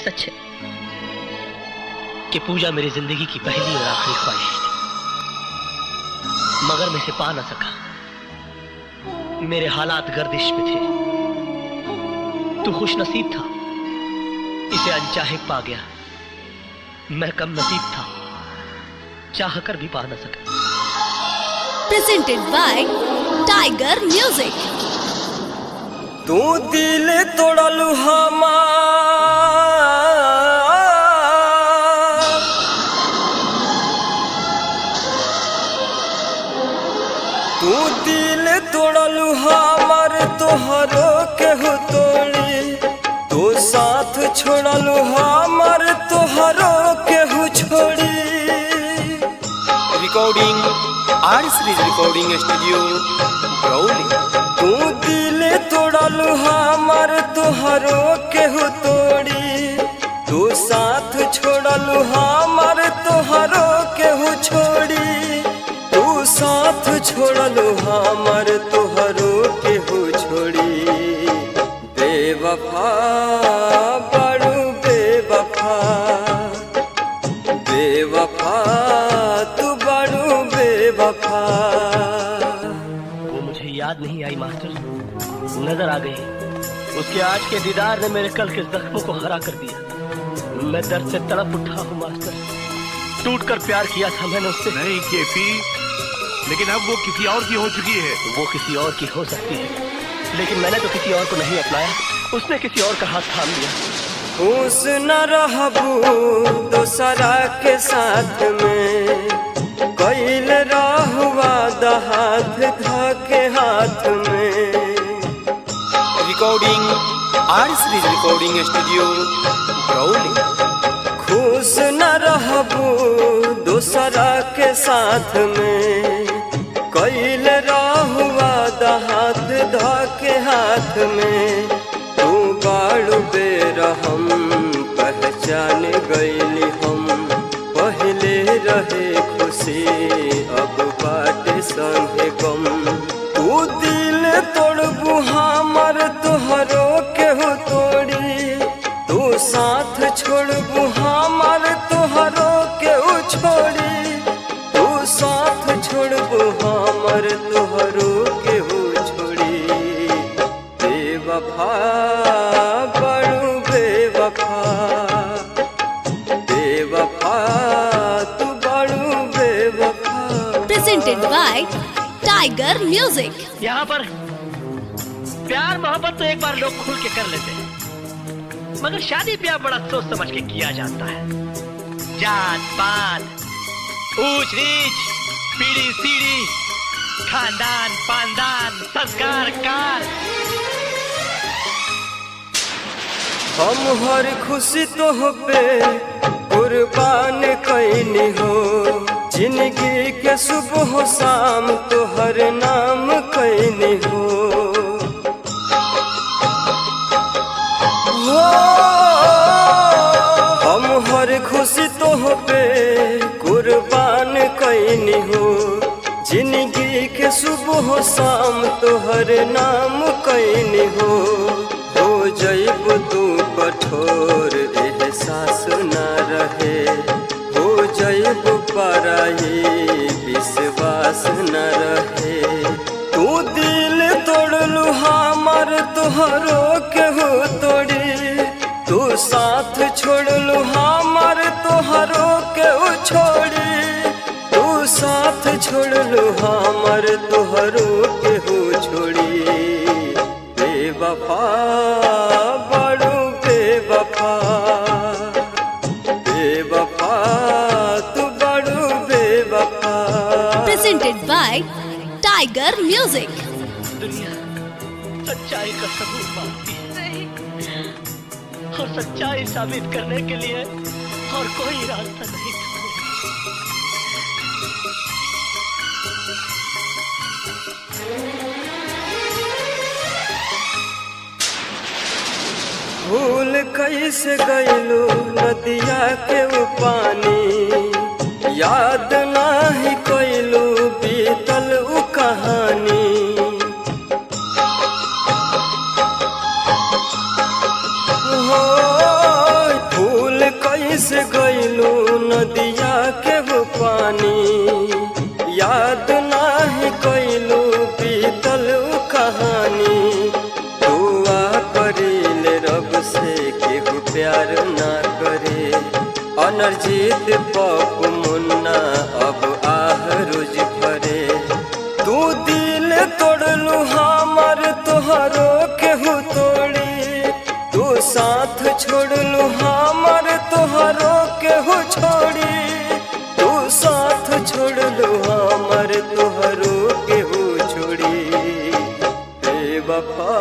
सच है कि पूजा मेरी जिंदगी की पहली और आखिरी ख्वाहिश थी, मगर मैं इसे पा न सका। मेरे हालात गर्दिश में थे। तू खुशनसीब था, इसे अनचाहे पा गया। मैं कम नसीब था, चाह कर भी पा न सका। Presented by Tiger Music। तू दिल तोड़लू हमार, तू दिल तोड़लू हमार, तोहरो केहू तोड़ी। तू साथ छोड़लू हमार, तोहरो केहू छोड़ी। Recording R series recording studio Brauli. तू दिल तोड़लू हमार, तोहरो केहू तोड़ी। तू साथ छोड़लू हमार, तोहरो केहू छोड़ी। तू साथ छोड़लू हमार, तोहरो केहू छोड़ी। बेवफा बड़ू बेवफा, बेवफा तू बड़ू बेवफा। वो मुझे याद नहीं आई मास्टर, नजर आ गई। उसके आज के दीदार ने मेरे कल के जख्मों को हरा कर दिया। मैं दर्द से तड़प उठा हूँ मास्टर। टूटकर प्यार किया था मैंने उससे। नहीं केपी, लेकिन अब वो किसी और की हो चुकी है। वो किसी और की हो सकती है, लेकिन मैंने तो किसी और को नहीं अपनाया। उसने किसी और का हाथ थाम लिया। खुश न रहबू दोसरा के साथ में, कैल रहुआ हाथ धके हाथ में। Recording R series recording studio Brauli. खुश न रहबू दोसरा के साथ में, कैल रहुआ हाथ धके हाथ में। तू बाड़ू बेरहम पहचान गईली हम। पहले रहे खुशी अब बाटे संगे गम। तू दिल तोड़बू हमार, तोहरो केहू तोड़ी। तू साथ छोड़बू हमार, तोहरो केहू छोड़ी। तू साथ छोड़बू हमार, तोहरो केहू छोड़ी। बेवफा बड़ू बेवफा, बेवफा तू बड़ू बेवफा। Presented by Tiger Music। यहाँ पर प्यार मोहब्बत तो एक बार लोग खुल के कर लेते हैं, मगर शादी ब्याह बड़ा सोच समझ के किया जाता है। जात पात, ऊंच नीच, पीढ़ी सीढ़ी, खानदान पानदान, संस्कार कार। हम हर खुशी तो पे कुर्बान कैनी हो। जिंदगी के सुबह शाम तोहर नाम कैनी हो। हम हर खुशी तो पे कुर्बान कैनी हो। जिंदगी के सुबह शाम तोहर नाम कैनी हो। हो जैब तू कठोर एहसास न रहे। हो जैब पराई विश्वास न रहे। तू दिल तोड़लू हमार, तोहरो केहू तोड़ी। तू साथ छोड़लू हमार, तोहरो केहू छोड़ी। तू साथ छोड़लू हमार, तोहरो केहू छोड़ी। बेवफा बड़ू बेवफा, बेवफा तू बड़ू बेवफा। Presented by Tiger Music। दुनिया सच्चाई का सबूत मांगती है, और सच्चाई साबित करने के लिए और कोई रास्ता नहीं था। भूल कैसे गईलू नदिया के वो पानी। याद नाही कैलू बीतल उ कहानी। हो प्यार ना करे। अनरजीत पप मुन्ना अब आह रोज भरे। तू दिल तोड़लू हमर तोहरो केहू तोड़ी। तू साथ छोड़लू हमर तोहरो केहू छोड़ी। तू साथ छोड़लू हमर तोहरो केहू छोड़ी। बेवफा